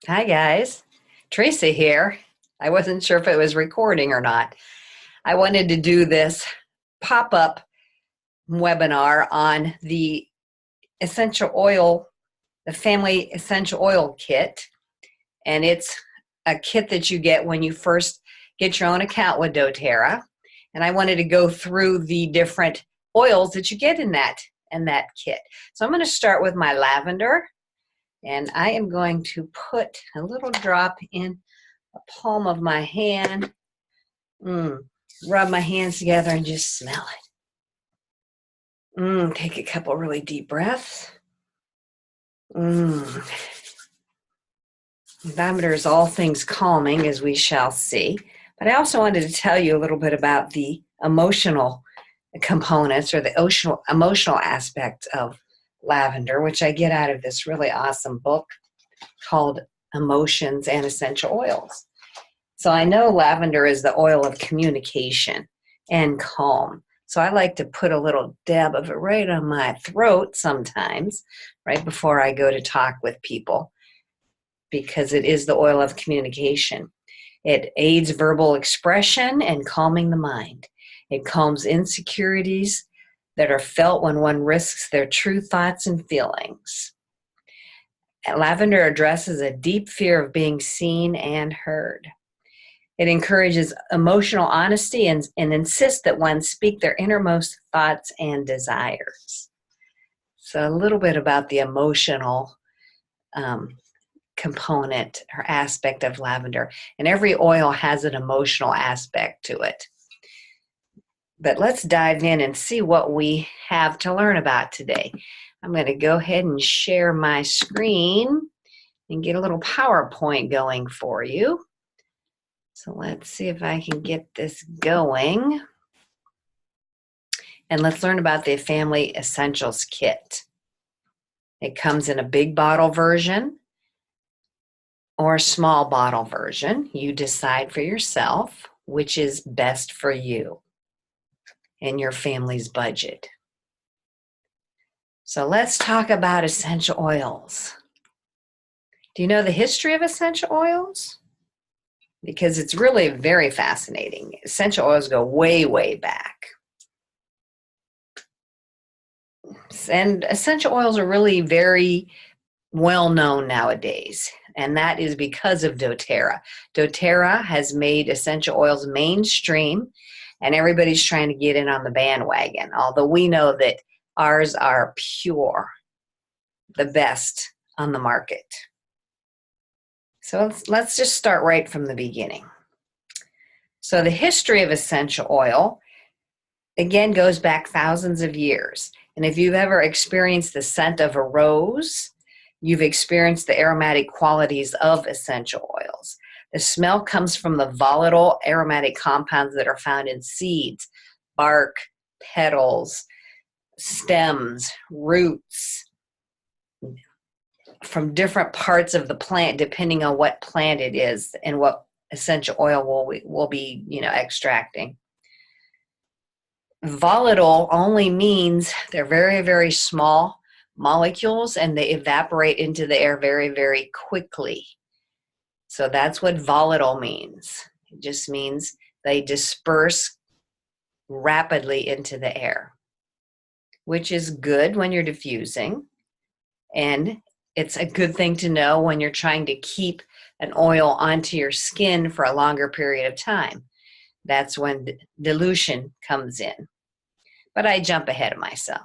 Hi, guys. Teresa here. I wasn't sure if it was recording or not. I wanted to do this pop up webinar on the essential oil, the family essential oil kit. And it's a kit that you get when you first get your own account with doTERRA. And I wanted to go through the different oils that you get in that kit. So I'm going to start with my lavender. And I am going to put a little drop in the palm of my hand. Rub my hands together and just smell it. Take a couple really deep breaths. Lavender is all things calming, as we shall see. But I also wanted to tell you a little bit about the emotional components or the emotional aspect of lavender, which I get out of this really awesome book called Emotions and Essential Oils. So I know lavender is the oil of communication and calm. So I like to put a little dab of it right on my throat sometimes, right before I go to talk with people, because it is the oil of communication. It aids verbal expression and calming the mind. It calms insecurities that are felt when one risks their true thoughts and feelings. Lavender addresses a deep fear of being seen and heard. It encourages emotional honesty and insists that one speak their innermost thoughts and desires. So a little bit about the emotional component or aspect of lavender. And every oil has an emotional aspect to it. But let's dive in and see what we have to learn about today. I'm going to go ahead and share my screen and get a little PowerPoint going for you. So let's see if I can get this going. And let's learn about the Family Essentials Kit. It comes in a big bottle version or a small bottle version. You decide for yourself which is best for you and your family's budget. So let's talk about essential oils. Do you know the history of essential oils? Because it's really very fascinating. Essential oils go way, way back. And essential oils are really very well known nowadays, and that is because of doTERRA. doTERRA has made essential oils mainstream, and everybody's trying to get in on the bandwagon, although we know that ours are pure, the best on the market. So let's just start right from the beginning. So the history of essential oil, again, goes back thousands of years. And if you've ever experienced the scent of a rose, you've experienced the aromatic qualities of essential oils. The smell comes from the volatile aromatic compounds that are found in seeds, bark, petals, stems, roots, from different parts of the plant, depending on what plant it is and what essential oil will be, extracting. Volatile only means they're very, very small molecules and they evaporate into the air very, very quickly. So that's what volatile means. It just means they disperse rapidly into the air, which is good when you're diffusing. And it's a good thing to know when you're trying to keep an oil onto your skin for a longer period of time. That's when dilution comes in. But I jump ahead of myself.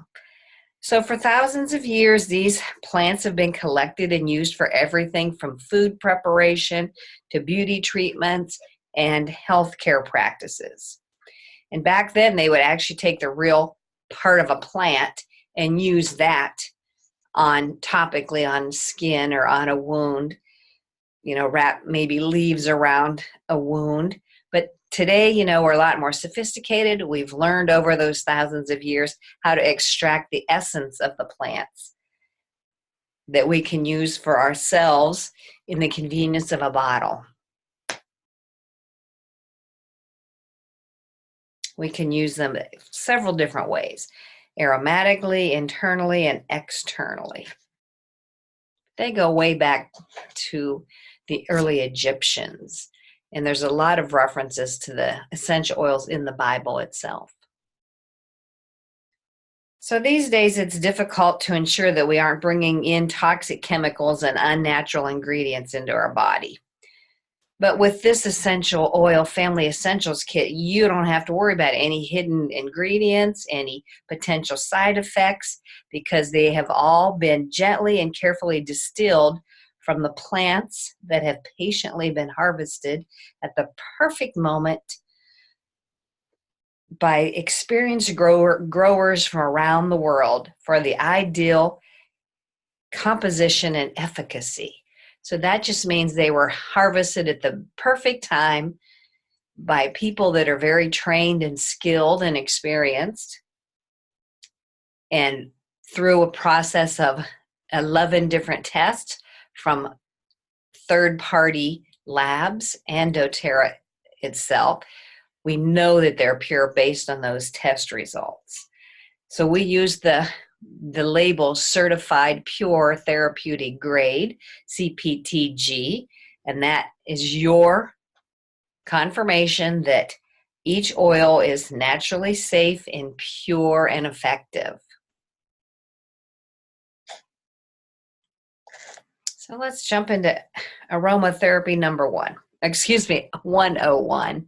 So for thousands of years, these plants have been collected and used for everything from food preparation to beauty treatments and healthcare practices. And back then, they would actually take the real part of a plant and use that topically on skin or on a wound, wrap maybe leaves around a wound. But today, we're a lot more sophisticated. We've learned over those thousands of years how to extract the essence of the plants that we can use for ourselves in the convenience of a bottle. We can use them several different ways, aromatically, internally, and externally. They go way back to the early Egyptians. And there's a lot of references to the essential oils in the Bible itself. So these days, it's difficult to ensure that we aren't bringing in toxic chemicals and unnatural ingredients into our body. But with this essential oil family essentials kit, you don't have to worry about any hidden ingredients, any potential side effects, because they have all been gently and carefully distilled from the plants that have patiently been harvested at the perfect moment by experienced growers from around the world for the ideal composition and efficacy. So that just means they were harvested at the perfect time by people that are very trained and skilled and experienced, and through a process of 11 different tests from third-party labs and doTERRA itself. We know that they're pure based on those test results. So we use the label certified pure therapeutic grade, CPTG, and that is your confirmation that each oil is naturally safe and pure and effective. So let's jump into aromatherapy number 101.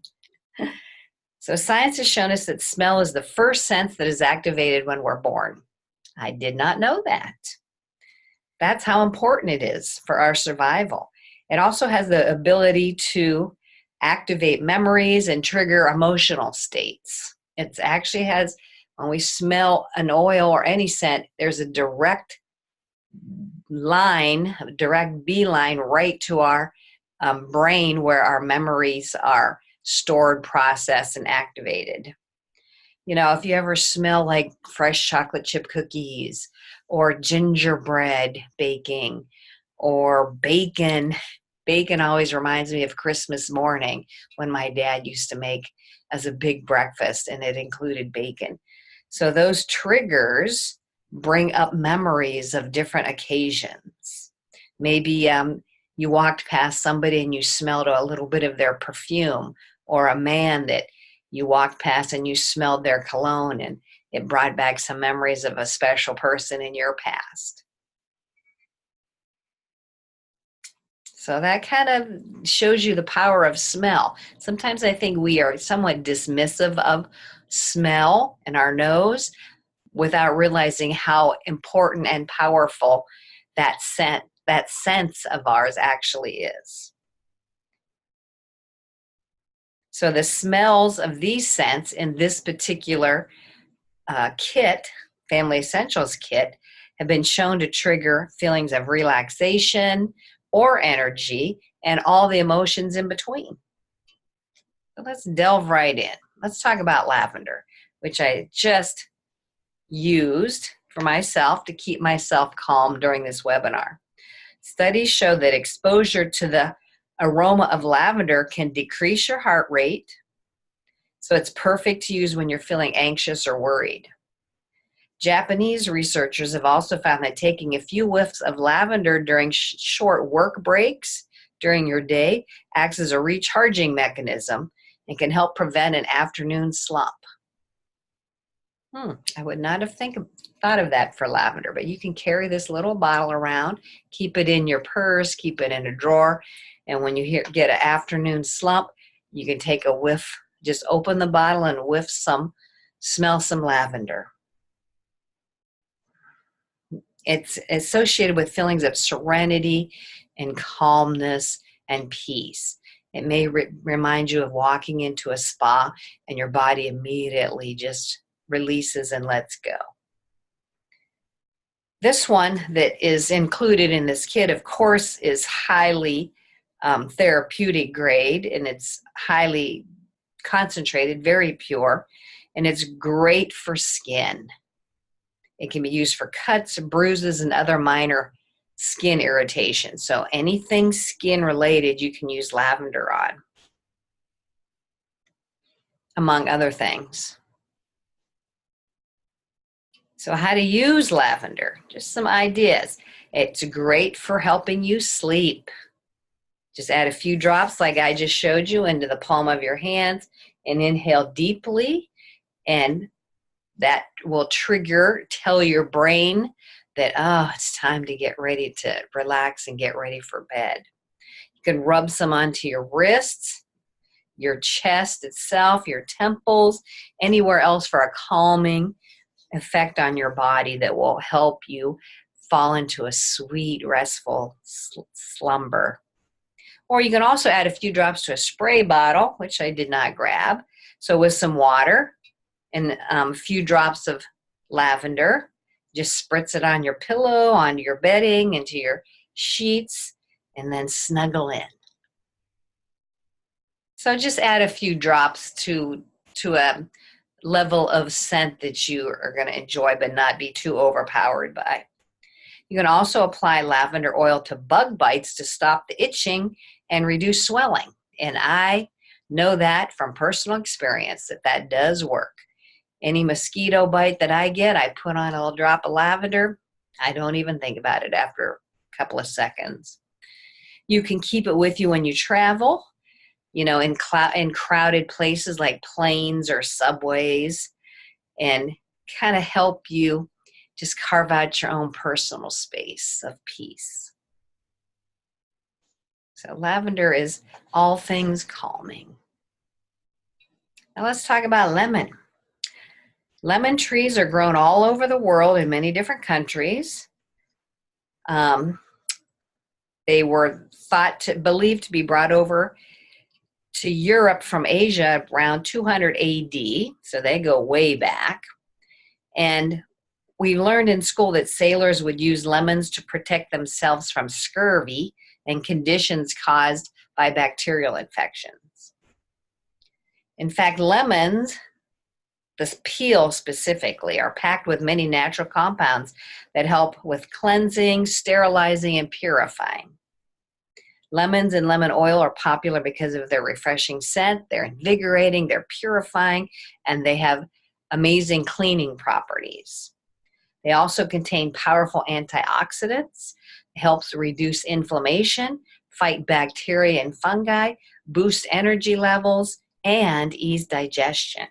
So science has shown us that smell is the first sense that is activated when we're born. I did not know that. That's how important it is for our survival. It also has the ability to activate memories and trigger emotional states. It actually has, when we smell an oil or any scent, there's a direct beeline right to our brain where our memories are stored, processed, and activated. You know, if you ever smell like fresh chocolate chip cookies or gingerbread baking or bacon always reminds me of Christmas morning when my dad used to make as a big breakfast, and it included bacon. So those triggers bring up memories of different occasions. Maybe you walked past somebody and you smelled a little bit of their perfume, or a man that you walked past and you smelled their cologne, and it brought back some memories of a special person in your past. So that kind of shows you the power of smell. Sometimes I think we are somewhat dismissive of smell and our nose without realizing how important and powerful that sense of ours actually is. So the smells of these scents in this particular kit, Family Essentials kit, have been shown to trigger feelings of relaxation or energy and all the emotions in between. So let's delve right in. Let's talk about lavender, which I just used for myself to keep myself calm during this webinar. Studies show that exposure to the aroma of lavender can decrease your heart rate, so it's perfect to use when you're feeling anxious or worried. Japanese researchers have also found that taking a few whiffs of lavender during short work breaks during your day acts as a recharging mechanism and can help prevent an afternoon slump. I would not have thought of that for lavender, but you can carry this little bottle around, keep it in your purse, keep it in a drawer, and when you get an afternoon slump, you can take a whiff, just open the bottle and smell some lavender. It's associated with feelings of serenity and calmness and peace. It may remind you of walking into a spa and your body immediately just releases and lets go. This one that is included in this kit, of course, is highly therapeutic grade, and it's highly concentrated, very pure, and it's great for skin. It can be used for cuts, bruises, and other minor skin irritation. So anything skin related, you can use lavender on, among other things. So how to use lavender, just some ideas. It's great for helping you sleep. Just add a few drops like I just showed you into the palm of your hands and inhale deeply, and that will tell your brain that, oh, it's time to get ready to relax and get ready for bed. You can rub some onto your wrists, your chest itself, your temples, anywhere else for a calming effect on your body that will help you fall into a sweet, restful slumber. Or you can also add a few drops to a spray bottle, which I did not grab. So with some water and a few drops of lavender, just spritz it on your pillow, onto your bedding, into your sheets, and then snuggle in. So just add a few drops to a level of scent that you are going to enjoy but not be too overpowered by. You can also apply lavender oil to bug bites to stop the itching and reduce swelling. And I know that from personal experience that does work. Any mosquito bite that I get, I put on a little drop of lavender. I don't even think about it after a couple of seconds. You can keep it with you when you travel, in crowded places like planes or subways, and kind of help you just carve out your own personal space of peace. So lavender is all things calming. Now let's talk about lemon. Lemon trees are grown all over the world in many different countries. They were believed to be brought over to Europe from Asia around 200 AD, so they go way back. And we learned in school that sailors would use lemons to protect themselves from scurvy and conditions caused by bacterial infections. In fact, lemons, the peel specifically, are packed with many natural compounds that help with cleansing, sterilizing, and purifying. Lemons and lemon oil are popular because of their refreshing scent. They're invigorating, they're purifying, and they have amazing cleaning properties. They also contain powerful antioxidants. It helps reduce inflammation, fight bacteria and fungi, boost energy levels, and ease digestion.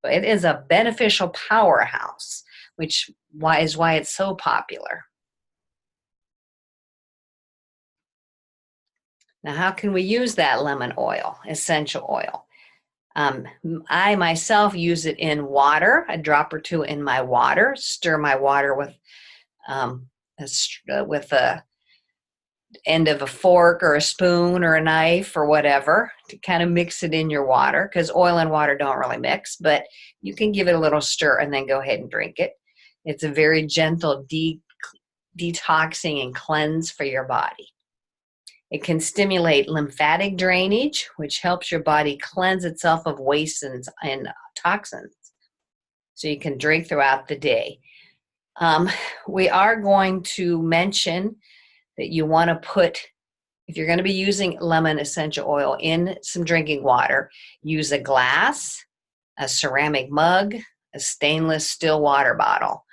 So it is a beneficial powerhouse, which is why it's so popular. Now, how can we use that lemon oil, essential oil? I myself use it in water, a drop or two in my water, stir my water with a end of a fork or a spoon or a knife or whatever to kind of mix it in your water, because oil and water don't really mix, but you can give it a little stir and then go ahead and drink it. It's a very gentle detoxing and cleanse for your body. It can stimulate lymphatic drainage, which helps your body cleanse itself of waste and toxins. So you can drink throughout the day. We are going to mention that you want to put, if you're going to be using lemon essential oil in some drinking water, use a glass, a ceramic mug, a stainless still water bottle.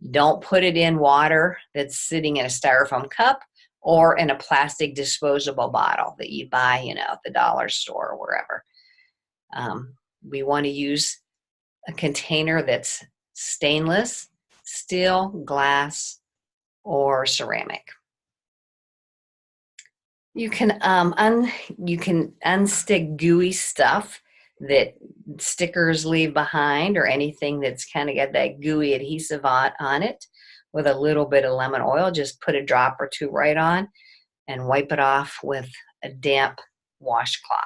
Don't put it in water that's sitting in a styrofoam cup or in a plastic disposable bottle that you buy, at the dollar store or wherever. We want to use a container that's stainless, steel, glass, or ceramic. You can unstick gooey stuff that stickers leave behind, or anything that's kind of got that gooey adhesive on it, with a little bit of lemon oil. Just put a drop or two right on and wipe it off with a damp washcloth.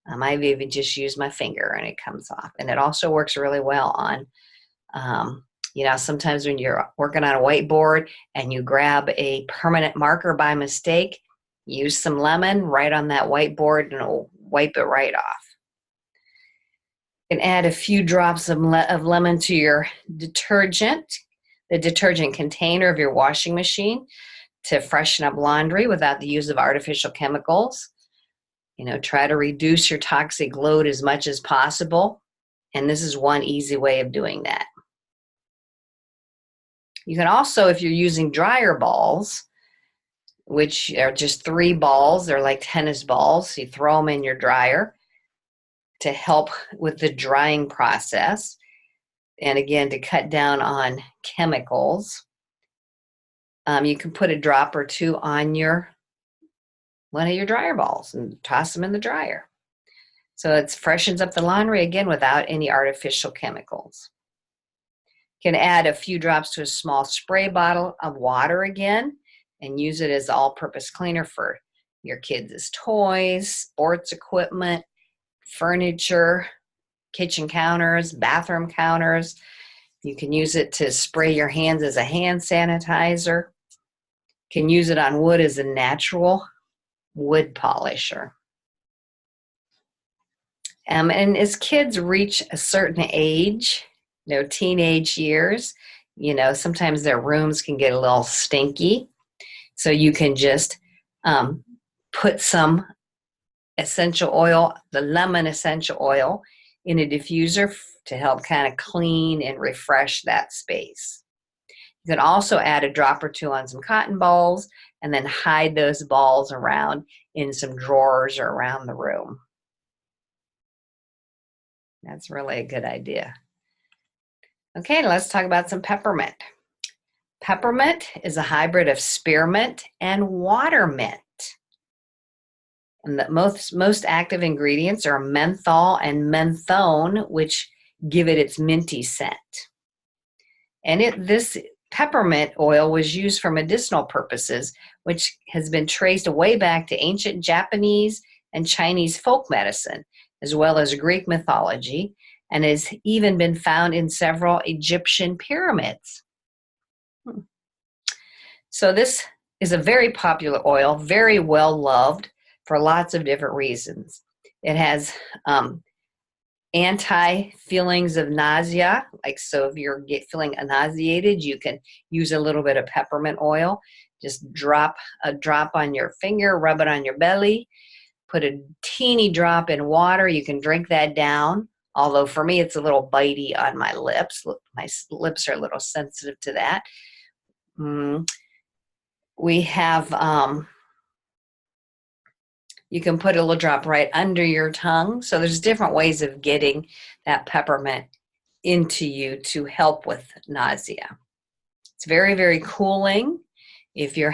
I've even just used my finger and it comes off. And it also works really well on, sometimes when you're working on a whiteboard and you grab a permanent marker by mistake, use some lemon right on that whiteboard and it'll wipe it right off. You can add a few drops of lemon to your detergent, the detergent container of your washing machine, to freshen up laundry without the use of artificial chemicals. Try to reduce your toxic load as much as possible. And this is one easy way of doing that. You can also, if you're using dryer balls, which are just 3 balls, they're like tennis balls, you throw them in your dryer to help with the drying process. And again, to cut down on chemicals. You can put a drop or 2 on one of your dryer balls and toss them in the dryer. So it freshens up the laundry again without any artificial chemicals. You can add a few drops to a small spray bottle of water again and use it as all-purpose cleaner for your kids' toys, sports equipment, furniture, kitchen counters, bathroom counters. You can use it to spray your hands as a hand sanitizer. You can use it on wood as a natural wood polisher. And as kids reach a certain age, teenage years, sometimes their rooms can get a little stinky. So you can just put some essential oil, the lemon essential oil, in a diffuser to help kind of clean and refresh that space. You can also add a drop or 2 on some cotton balls and then hide those balls around in some drawers or around the room. That's really a good idea. Okay, let's talk about some peppermint. Peppermint is a hybrid of spearmint and watermint. And the most active ingredients are menthol and menthone, which give it its minty scent. And this peppermint oil was used for medicinal purposes, which has been traced way back to ancient Japanese and Chinese folk medicine, as well as Greek mythology, and has even been found in several Egyptian pyramids. So this is a very popular oil, very well loved for lots of different reasons. It has anti-feelings of nausea, so if you're feeling nauseated, you can use a little bit of peppermint oil. Just drop a drop on your finger, rub it on your belly, put a teeny drop in water. You can drink that down, although for me it's a little bitey on my lips. My lips are a little sensitive to that. We have, you can put a little drop right under your tongue. So there's different ways of getting that peppermint into you to help with nausea. It's very, very cooling. If you're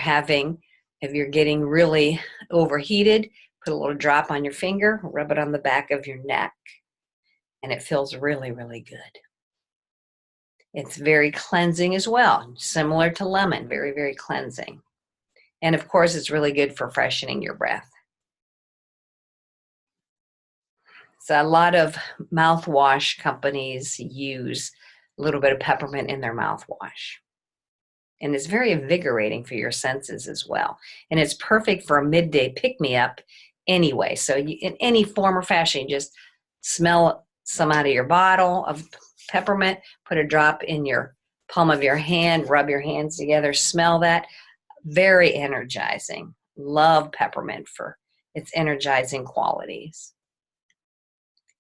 getting really overheated, put a little drop on your finger, rub it on the back of your neck, and it feels really, really good. It's very cleansing as well, similar to lemon, very, very cleansing. And of course, it's really good for freshening your breath. So a lot of mouthwash companies use a little bit of peppermint in their mouthwash. And it's very invigorating for your senses as well. And it's perfect for a midday pick-me-up anyway. So in any form or fashion, just smell some out of your bottle of peppermint, put a drop in your palm of your hand, rub your hands together, smell that. Very energizing. Love peppermint for its energizing qualities.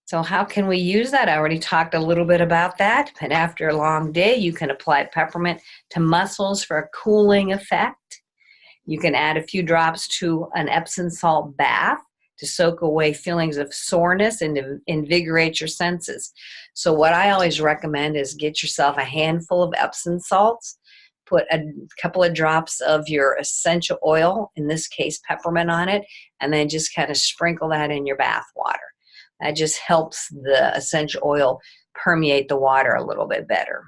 So how can we use that? I already talked a little bit about that. And after a long day, you can apply peppermint to muscles for a cooling effect. You can add a few drops to an Epsom salt bath to soak away feelings of soreness and to invigorate your senses. So what I always recommend is get yourself a handful of Epsom salts, put a couple of drops of your essential oil, in this case peppermint, on it, and then just kind of sprinkle that in your bath water. That just helps the essential oil permeate the water a little bit better.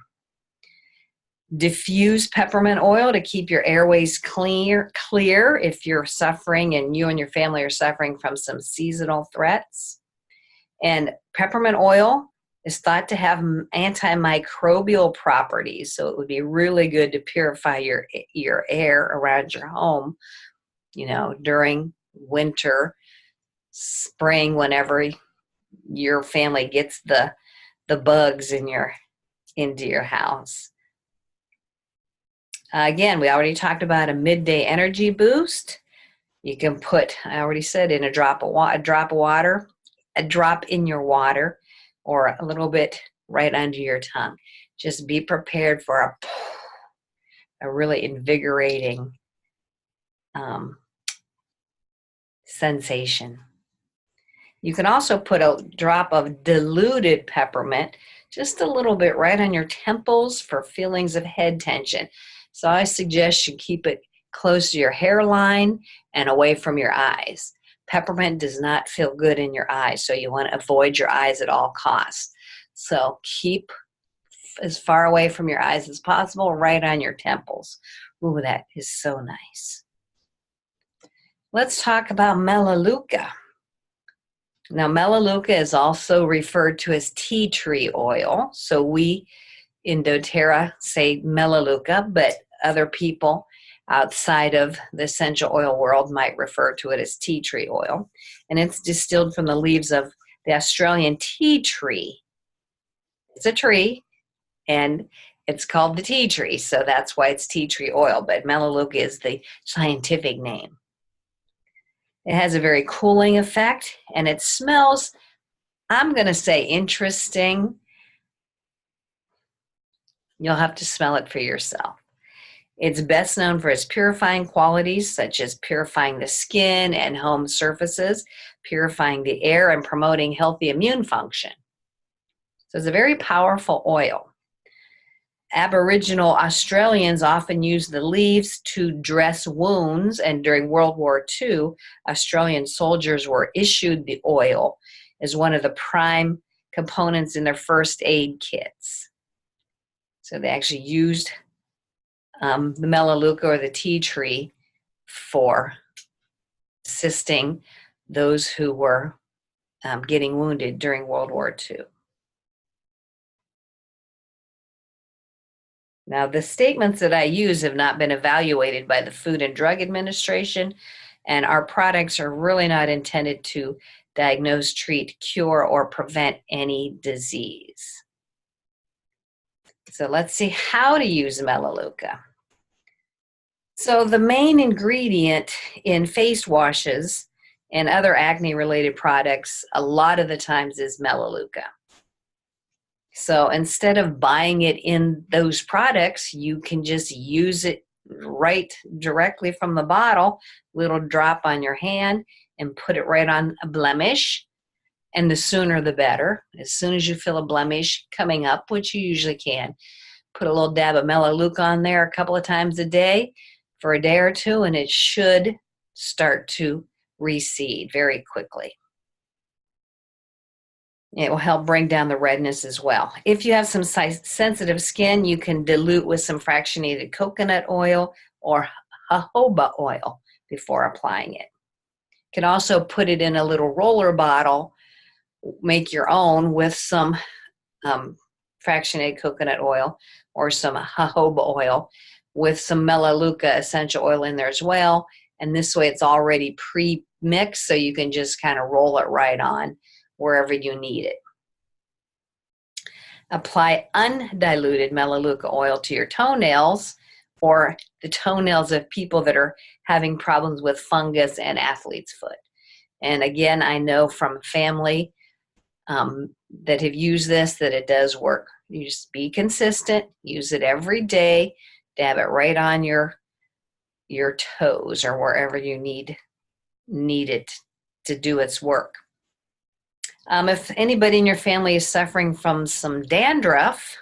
Diffuse peppermint oil to keep your airways clear if you're suffering and you and your family are suffering from some seasonal threats. And peppermint oil is thought to have antimicrobial properties, so it would be really good to purify your air around your home, during winter, spring, whenever your family gets the bugs into your house. Again, we already talked about a midday energy boost. You can put, I already said, in a drop in your water, or a little bit right under your tongue. Just be prepared for a really invigorating sensation. You can also put a drop of diluted peppermint, just a little bit, right on your temples for feelings of head tension. So I suggest you keep it close to your hairline and away from your eyes. Peppermint does not feel good in your eyes, so you want to avoid your eyes at all costs. So keep as far away from your eyes as possible, right on your temples. Ooh, that is so nice. Let's talk about Melaleuca. Now, Melaleuca is also referred to as tea tree oil. So we in doTERRA say Melaleuca, but other people outside of the essential oil world might refer to it as tea tree oil. And it's distilled from the leaves of the Australian tea tree. It's a tree, and it's called the tea tree, so that's why it's tea tree oil, but Melaleuca is the scientific name. It has a very cooling effect, and it smells, I'm going to say, interesting. You'll have to smell it for yourself. It's best known for its purifying qualities, such as purifying the skin and home surfaces, purifying the air, and promoting healthy immune function. So it's a very powerful oil. Aboriginal Australians often used the leaves to dress wounds, and during World War II, Australian soldiers were issued the oil as one of the prime components in their first aid kits. So they actually used the Melaleuca or the tea tree for assisting those who were getting wounded during World War II. Now, the statements that I use have not been evaluated by the Food and Drug Administration, and our products are really not intended to diagnose, treat, cure, or prevent any disease. So let's see how to use Melaleuca. So the main ingredient in face washes and other acne-related products a lot of the times is Melaleuca. So instead of buying it in those products, you can just use it right directly from the bottle, little drop on your hand, and put it right on a blemish. And the sooner the better. As soon as you feel a blemish coming up, which you usually can, put a little dab of Melaleuca on there a couple of times a day for a day or two, and it should start to recede very quickly. It will help bring down the redness as well. If you have some sensitive skin, you can dilute with some fractionated coconut oil or jojoba oil before applying it. You can also put it in a little roller bottle, make your own with some fractionated coconut oil or some jojoba oil with some Melaleuca essential oil in there as well. And this way it's already pre-mixed, so you can just kind of roll it right on wherever you need it. Apply undiluted Melaleuca oil to your toenails or the toenails of people that are having problems with fungus and athlete's foot. And again, I know from family that have used this that it does work. You just be consistent, use it every day, dab it right on your toes or wherever you need it to do its work. If anybody in your family is suffering from some dandruff,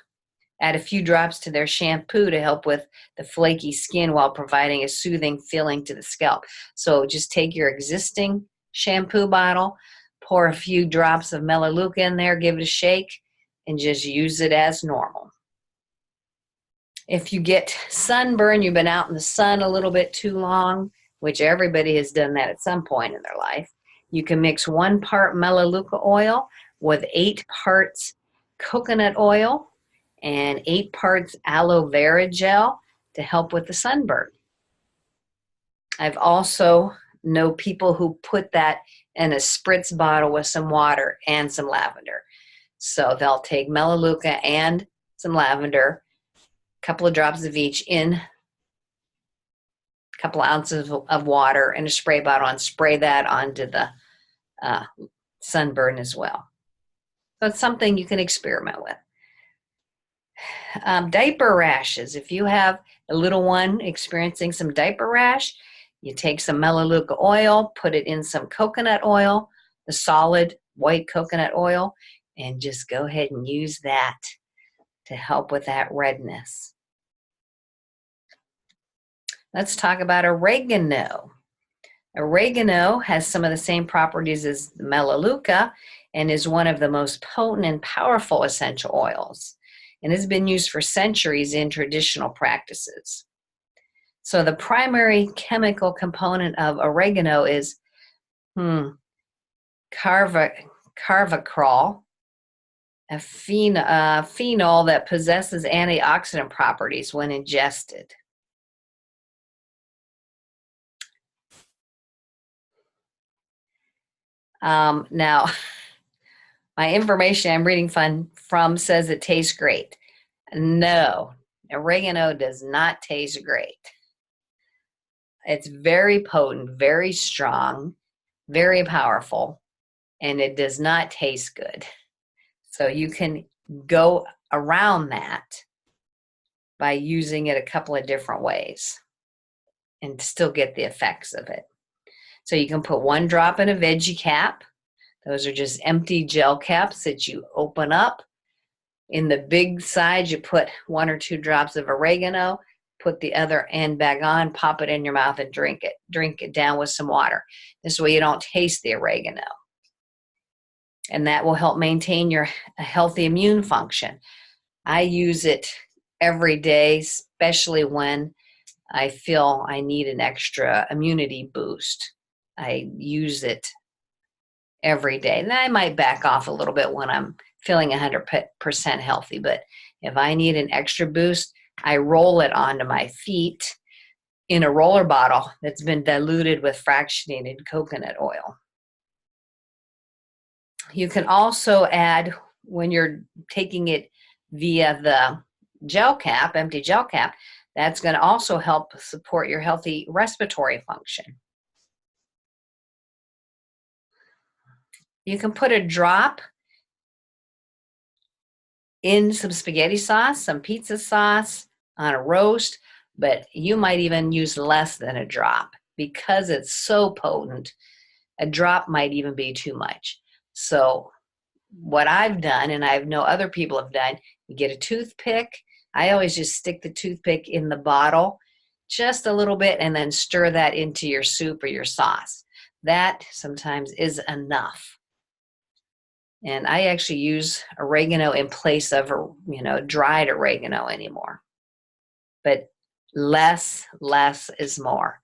add a few drops to their shampoo to help with the flaky skin while providing a soothing feeling to the scalp. So just take your existing shampoo bottle, pour a few drops of Melaleuca in there, give it a shake, and just use it as normal. If you get sunburn, you've been out in the sun a little bit too long, which everybody has done that at some point in their life, you can mix 1 part Melaleuca oil with 8 parts coconut oil and 8 parts aloe vera gel to help with the sunburn. I've also know people who put that in a spritz bottle with some water and some lavender. So they'll take Melaleuca and some lavender, a couple of drops of each in a couple of ounces of water in a spray bottle, and spray that onto the sunburn as well. So it's something you can experiment with. Diaper rashes. If you have a little one experiencing some diaper rash, you take some Melaleuca oil, put it in some coconut oil, the solid white coconut oil, and just go ahead and use that to help with that redness. Let's talk about oregano. Oregano has some of the same properties as Melaleuca and is one of the most potent and powerful essential oils, and has been used for centuries in traditional practices. So the primary chemical component of oregano is carvacrol, a phenol that possesses antioxidant properties when ingested. Now, my information I'm reading from says it tastes great. No, oregano does not taste great. It's very potent, very strong, very powerful, and it does not taste good. So you can go around that by using it a couple of different ways and still get the effects of it. So you can put 1 drop in a veggie cap. Those are just empty gel caps that you open up. In the big size, you put 1 or 2 drops of oregano, put the other end back on, pop it in your mouth and drink it. Drink it down with some water. This way you don't taste the oregano. And that will help maintain your healthy immune function. I use it every day, especially when I feel I need an extra immunity boost. I use it every day. And I might back off a little bit when I'm feeling 100% healthy. But if I need an extra boost, I roll it onto my feet in a roller bottle that's been diluted with fractionated coconut oil. You can also add, when you're taking it via the gel cap, empty gel cap, that's going to also help support your healthy respiratory function. You can put a drop in some spaghetti sauce, some pizza sauce, on a roast, but you might even use less than a drop because it's so potent. A drop might even be too much. So what I've done, and I know other people have done, you get a toothpick. I always just stick the toothpick in the bottle just a little bit and then stir that into your soup or your sauce. That sometimes is enough. And I actually use oregano in place of, dried oregano anymore. But less is more.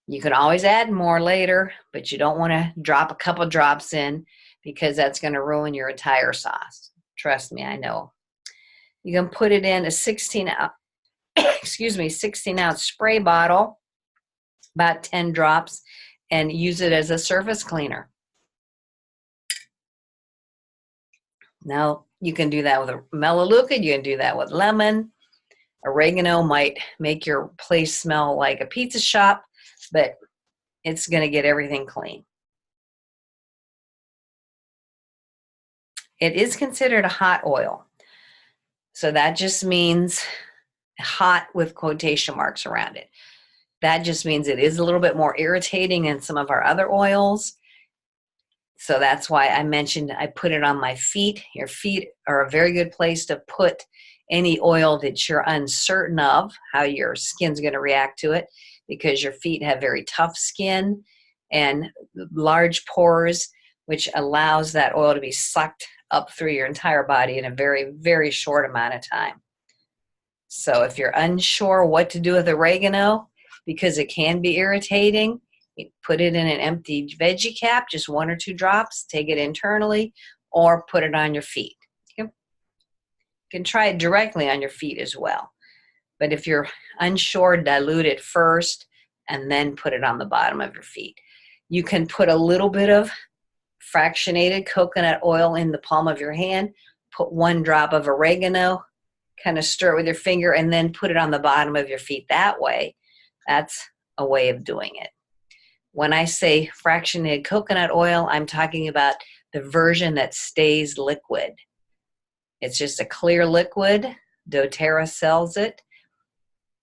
You can always add more later, but you don't want to drop a couple drops in because that's going to ruin your entire sauce. Trust me, I know. You can put it in a 16-ounce spray bottle, about 10 drops, and use it as a surface cleaner. Now, you can do that with a Melaleuca, you can do that with lemon. Oregano might make your place smell like a pizza shop, but it's going to get everything clean. It is considered a hot oil. So that just means hot with quotation marks around it. That just means it is a little bit more irritating than some of our other oils. So that's why I mentioned I put it on my feet. Your feet are a very good place to put any oil that you're uncertain of how your skin's going to react to it, because your feet have very tough skin and large pores, which allows that oil to be sucked up through your entire body in a very, very short amount of time. So if you're unsure what to do with oregano, because it can be irritating, put it in an empty veggie cap, just 1 or 2 drops, take it internally, or put it on your feet. You can try it directly on your feet as well. But if you're unsure, dilute it first and then put it on the bottom of your feet. You can put a little bit of fractionated coconut oil in the palm of your hand, put 1 drop of oregano, kind of stir it with your finger, and then put it on the bottom of your feet that way. That's a way of doing it. When I say fractionated coconut oil, I'm talking about the version that stays liquid. It's just a clear liquid. doTERRA sells it,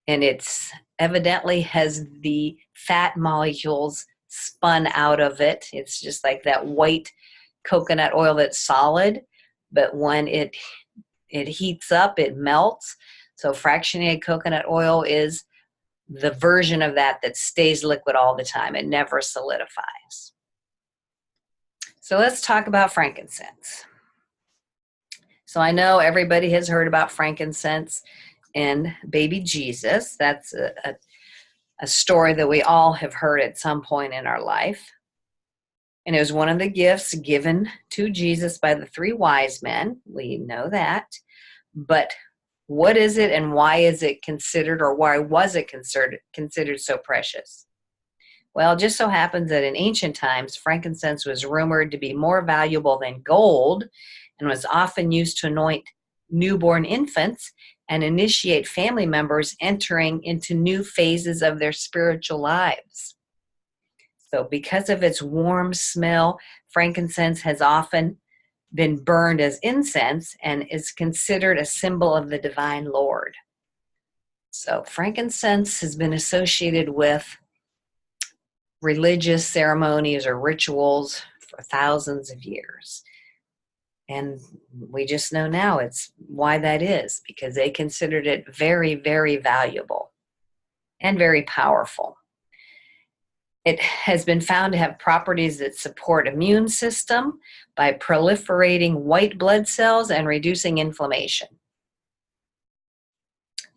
and it's evidently has the fat molecules spun out of it. It's just like that white coconut oil that's solid, but when it heats up, it melts. So fractionated coconut oil is the version of that stays liquid all the time. It never solidifies. So let's talk about frankincense. So I know everybody has heard about frankincense and baby Jesus. That's a story that we all have heard at some point in our life. And it was one of the gifts given to Jesus by the 3 wise men. We know that. But what is it, and why is it considered, or why was it considered so precious? Well, it just so happens that in ancient times, frankincense was rumored to be more valuable than gold and was often used to anoint newborn infants and initiate family members entering into new phases of their spiritual lives. So because of its warm smell, frankincense has often been burned as incense and is considered a symbol of the divine Lord. So frankincense has been associated with religious ceremonies or rituals for thousands of years. And we just know now it's why that is, because they considered it very, very valuable and very powerful. It has been found to have properties that support immune system by proliferating white blood cells and reducing inflammation.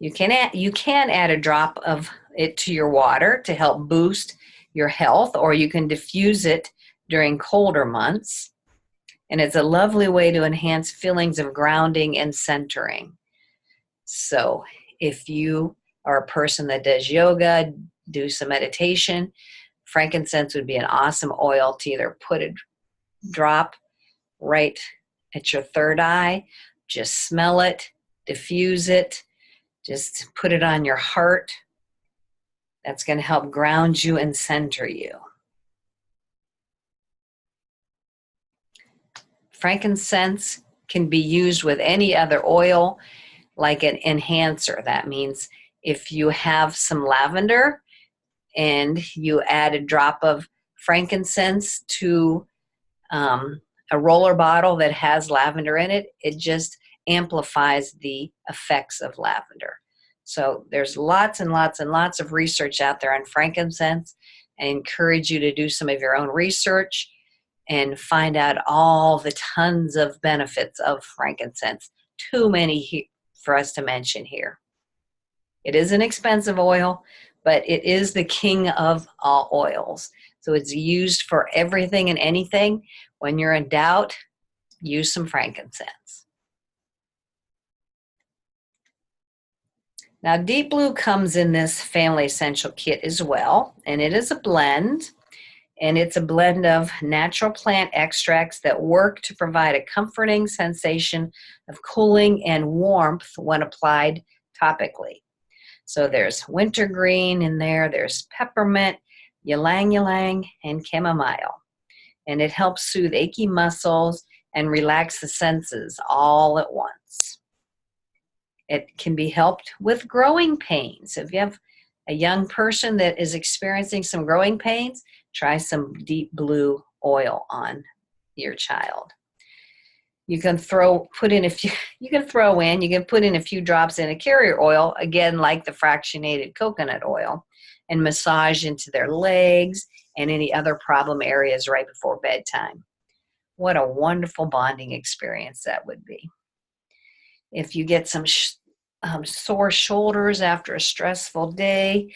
You can add a drop of it to your water to help boost your health, or you can diffuse it during colder months. And it's a lovely way to enhance feelings of grounding and centering. So if you are a person that does yoga, do some meditation, frankincense would be an awesome oil to either put a drop right at your third eye, just smell it, diffuse it, just put it on your heart. That's going to help ground you and center you. Frankincense can be used with any other oil like an enhancer. That means if you have some lavender and you add a drop of frankincense to a roller bottle that has lavender in it, it just amplifies the effects of lavender. So there's lots and lots and lots of research out there on frankincense. I encourage you to do some of your own research and find out all the tons of benefits of frankincense. Too many for us to mention here. It is an expensive oil, but it is the king of all oils. So it's used for everything and anything. When you're in doubt, use some frankincense. Now, Deep Blue comes in this Family Essential Kit as well, and it is a blend. And it's a blend of natural plant extracts that work to provide a comforting sensation of cooling and warmth when applied topically. So there's wintergreen in there, there's peppermint, ylang ylang, and chamomile. And it helps soothe achy muscles and relax the senses all at once. It can be helped with growing pains. If you have a young person that is experiencing some growing pains, try some Deep Blue oil on your child. You can put in a few drops in a carrier oil, again, like the fractionated coconut oil, and massage into their legs and any other problem areas right before bedtime. What a wonderful bonding experience that would be. If you get some sore shoulders after a stressful day,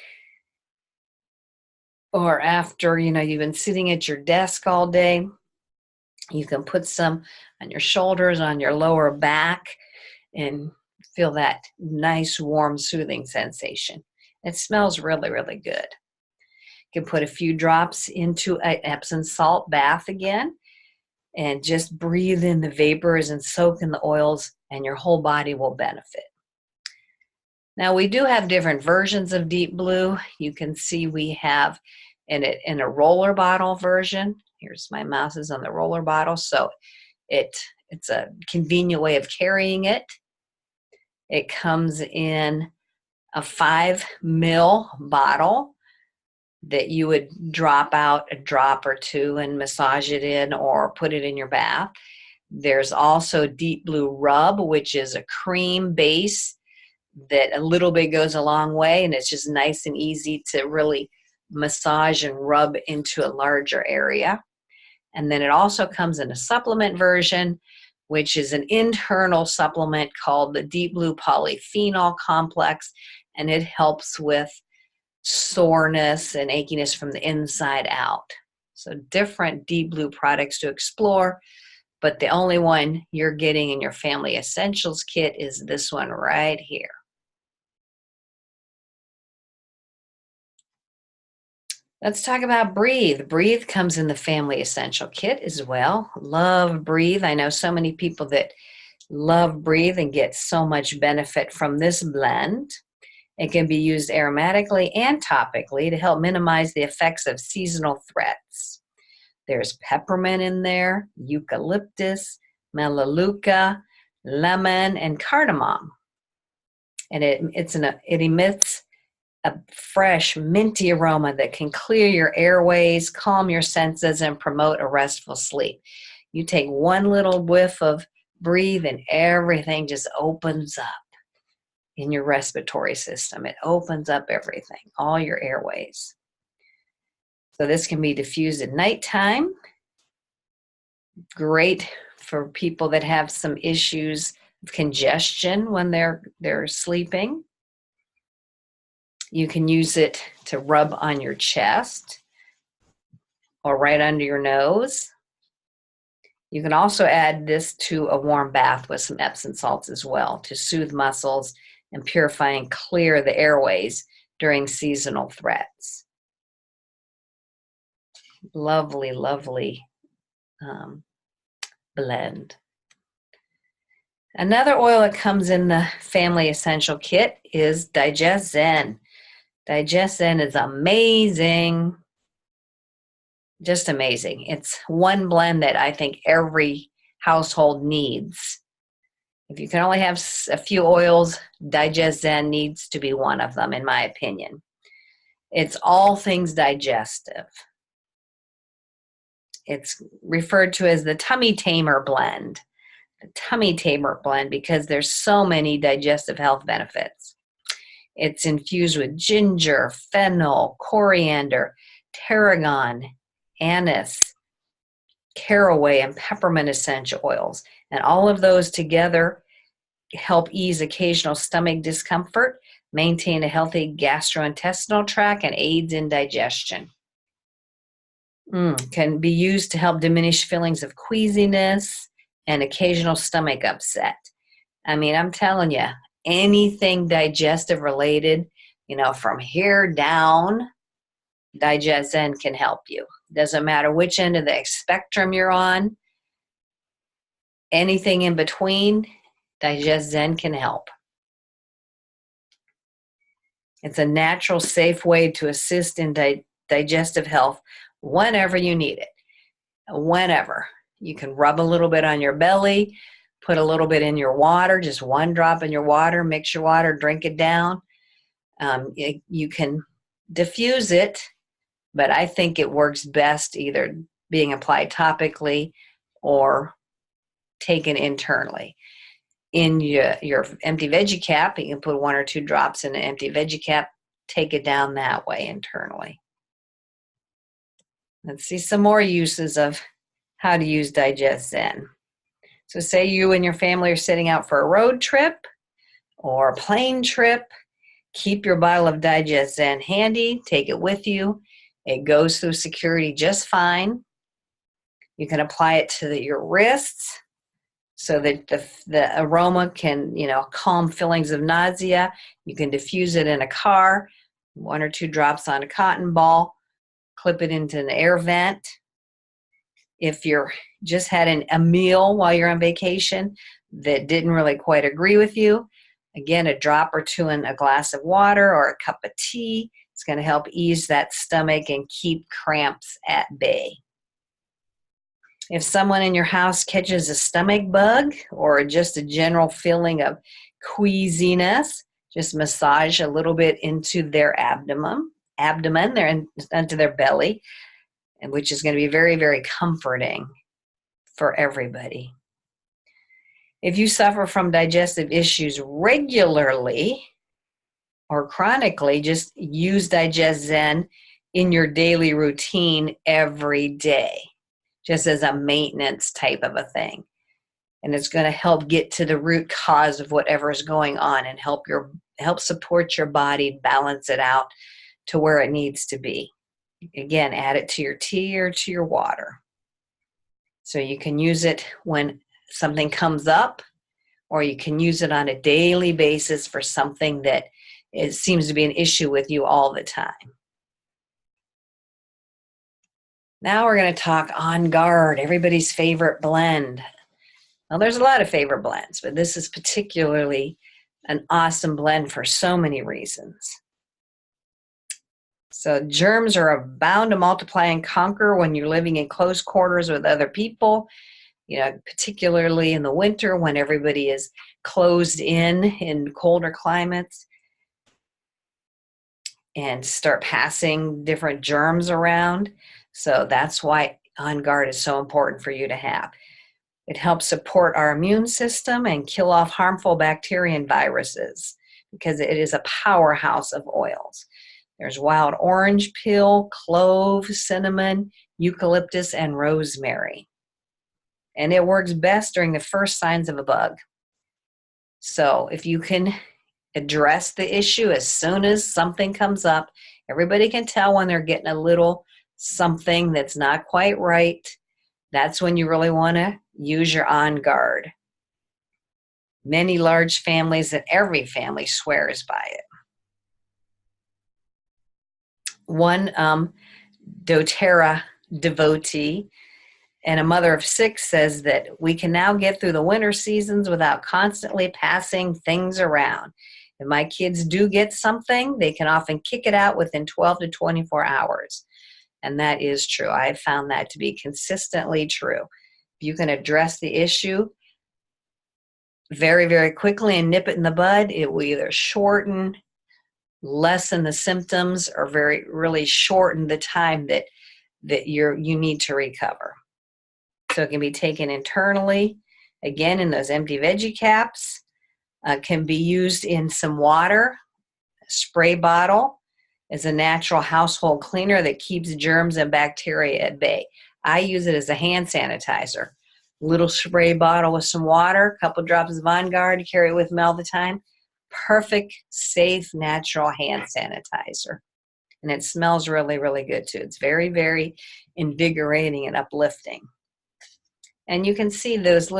or after, you've been sitting at your desk all day, you can put some on your shoulders, on your lower back, and feel that nice, warm, soothing sensation. It smells really, really good. You can put a few drops into an Epsom salt bath again, and just breathe in the vapors and soak in the oils, and your whole body will benefit. Now, we do have different versions of Deep Blue. You can see we have in a roller bottle version. Here's my mouse is on the roller bottle. So it it's a convenient way of carrying it. It comes in a 5 ml bottle that you would drop out a drop or two and massage it in or put it in your bath. There's also Deep Blue Rub, which is a cream base that a little bit goes a long way, and it's just nice and easy to really massage and rub into a larger area. And then it also comes in a supplement version, which is an internal supplement called the Deep Blue Polyphenol Complex, and it helps with soreness and achiness from the inside out. So different Deep Blue products to explore, but the only one you're getting in your Family Essentials kit is this one right here. Let's talk about Breathe. Breathe comes in the Family Essential Kit as well. Love Breathe. I know so many people that love Breathe and get so much benefit from this blend. It can be used aromatically and topically to help minimize the effects of seasonal threats. There's peppermint in there, eucalyptus, melaleuca, lemon, and cardamom. And it emits a fresh, minty aroma that can clear your airways, calm your senses, and promote a restful sleep. You take one little whiff of Breathe and everything just opens up in your respiratory system. It opens up everything, all your airways. So this can be diffused at nighttime. Great for people that have some issues of congestion when they're sleeping. You can use it to rub on your chest or right under your nose. You can also add this to a warm bath with some Epsom salts as well to soothe muscles and purify and clear the airways during seasonal threats. Lovely, lovely blend. Another oil that comes in the Family Essential Kit is Digest Zen. Digest Zen is amazing. Just amazing. It's one blend that I think every household needs. If you can only have a few oils, Digest Zen needs to be one of them, in my opinion. It's all things digestive. It's referred to as the Tummy Tamer blend. The Tummy Tamer blend because there's so many digestive health benefits. It's infused with ginger, fennel, coriander, tarragon, anise, caraway, and peppermint essential oils. And all of those together help ease occasional stomach discomfort, maintain a healthy gastrointestinal tract, and aids in digestion. Can be used to help diminish feelings of queasiness and occasional stomach upset. I mean, I'm telling you, anything digestive related, from here down, Digest Zen can help you. Doesn't matter which end of the spectrum you're on, anything in between, Digest Zen can help. It's a natural, safe way to assist in digestive health whenever you need it. Whenever. You can rub a little bit on your belly, put a little bit in your water, just one drop in your water, mix your water, drink it down. You can diffuse it, but I think it works best either being applied topically or taken internally. In your empty veggie cap, you can put 1 or 2 drops in an empty veggie cap, take it down that way internally. Let's see some more uses of how to use Digest Zen. So say you and your family are setting out for a road trip or a plane trip. Keep your bottle of Digest Zen handy. Take it with you. It goes through security just fine. You can apply it to your wrists so that the aroma can, calm feelings of nausea. You can diffuse it in a car, 1 or 2 drops on a cotton ball, clip it into an air vent. If you're just had a meal while you're on vacation that didn't really quite agree with you, again, a drop or 2 in a glass of water or a cup of tea. It's going to help ease that stomach and keep cramps at bay. If someone in your house catches a stomach bug or just a general feeling of queasiness, just massage a little bit into their abdomen, into their belly, and which is going to be very, very comforting for everybody. If you suffer from digestive issues regularly or chronically, just use Digest Zen in your daily routine every day, just as a maintenance type of a thing. And it's going to help get to the root cause of whatever is going on and help support your body, balance it out to where it needs to be. Again, add it to your tea or to your water. So you can use it when something comes up, or you can use it on a daily basis for something that seems to be an issue with you all the time. Now we're going to talk On Guard, everybody's favorite blend. Now there's a lot of favorite blends, but this is particularly an awesome blend for so many reasons. So germs are bound to multiply and conquer when you're living in close quarters with other people, particularly in the winter when everybody is closed in colder climates, and start passing different germs around. So that's why On Guard is so important for you to have. It helps support our immune system and kill off harmful bacteria and viruses because it is a powerhouse of oils. There's wild orange peel, clove, cinnamon, eucalyptus, and rosemary. And it works best during the first signs of a bug. So if you can address the issue as soon as something comes up, everybody can tell when they're getting a little something that's not quite right. That's when you really want to use your On Guard. Many large families and every family swears by it. One doTERRA devotee and a mother of 6 says that we can now get through the winter seasons without constantly passing things around. If my kids do get something, they can often kick it out within 12 to 24 hours. And that is true. I've found that to be consistently true. If you can address the issue very, very quickly and nip it in the bud, it will either lessen the symptoms or really shorten the time that you need to recover. So it can be taken internally, again, in those empty veggie caps, can be used in some water. A spray bottle is a natural household cleaner that keeps germs and bacteria at bay. I use it as a hand sanitizer. Little spray bottle with some water, a couple drops of On Guard, carry it with me all the time. Perfect, safe, natural hand sanitizer. And it smells really, really good too. It's very, very invigorating and uplifting. And you can see those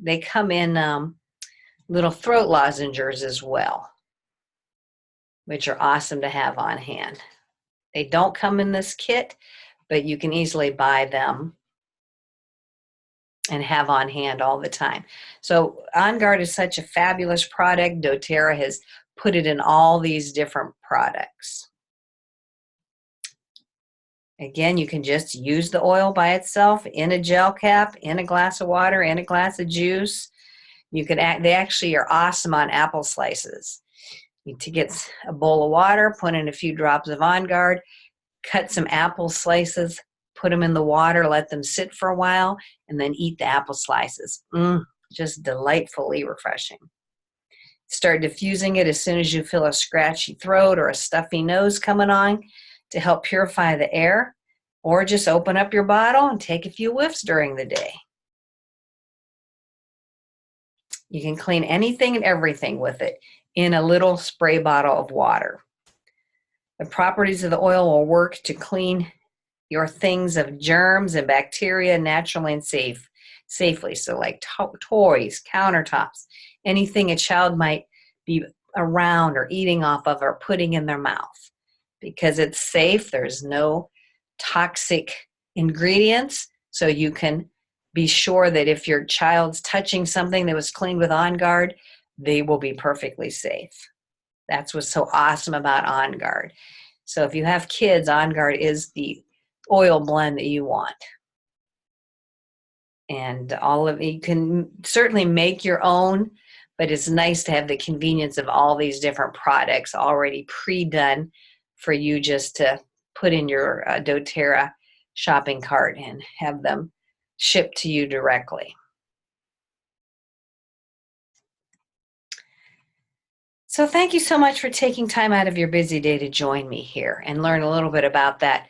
they come in little throat lozenges as well, which are awesome to have on hand. They don't come in this kit, but you can easily buy them and have on hand all the time. So On Guard is such a fabulous product. doTERRA has put it in all these different products. Again, you can just use the oil by itself in a gel cap, in a glass of water, in a glass of juice. They actually are awesome on apple slices. To get a bowl of water, put in a few drops of On Guard, cut some apple slices, put them in the water, let them sit for a while, and then eat the apple slices. Just delightfully refreshing. Start diffusing it as soon as you feel a scratchy throat or a stuffy nose coming on to help purify the air, or just open up your bottle and take a few whiffs during the day. You can clean anything and everything with it in a little spray bottle of water. The properties of the oil will work to clean your things of germs and bacteria naturally and safely. So like toys, countertops, anything a child might be around or eating off of or putting in their mouth. Because it's safe, there's no toxic ingredients, so you can be sure that if your child's touching something that was cleaned with On Guard, they will be perfectly safe. That's what's so awesome about On Guard. So if you have kids, On Guard is the oil blend that you want. And all of you can certainly make your own, but it's nice to have the convenience of all these different products already pre-done for you just to put in your doTERRA shopping cart and have them shipped to you directly. So thank you so much for taking time out of your busy day to join me here and learn a little bit about that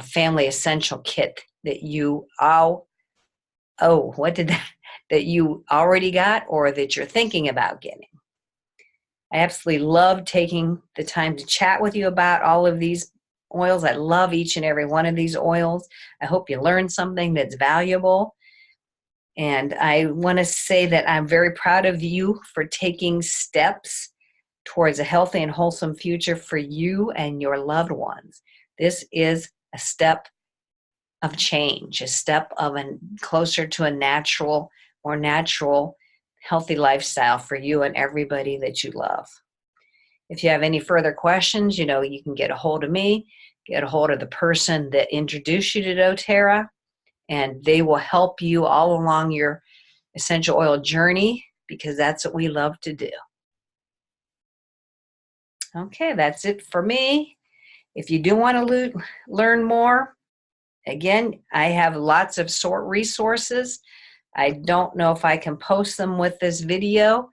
family essential kit that you that you already got or that you're thinking about getting. I absolutely love taking the time to chat with you about all of these oils. I love each and every one of these oils. I hope you learned something that's valuable. And I want to say that I'm very proud of you for taking steps towards a healthy and wholesome future for you and your loved ones. This is a step of change, a step of closer to a more natural, healthy lifestyle for you and everybody that you love. If you have any further questions, you can get a hold of me, get a hold of the person that introduced you to doTERRA, and they will help you all along your essential oil journey because that's what we love to do. Okay, that's it for me. If you do want to learn more, again, I have lots of resources. I don't know if I can post them with this video.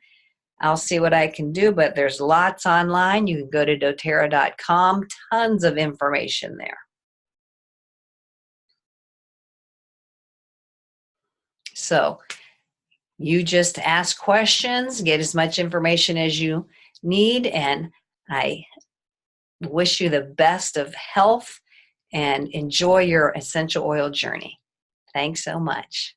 I'll see what I can do, but there's lots online. You can go to doTERRA.com, tons of information there. So you just ask questions, get as much information as you need, and I wish you the best of health and enjoy your essential oil journey. Thanks so much.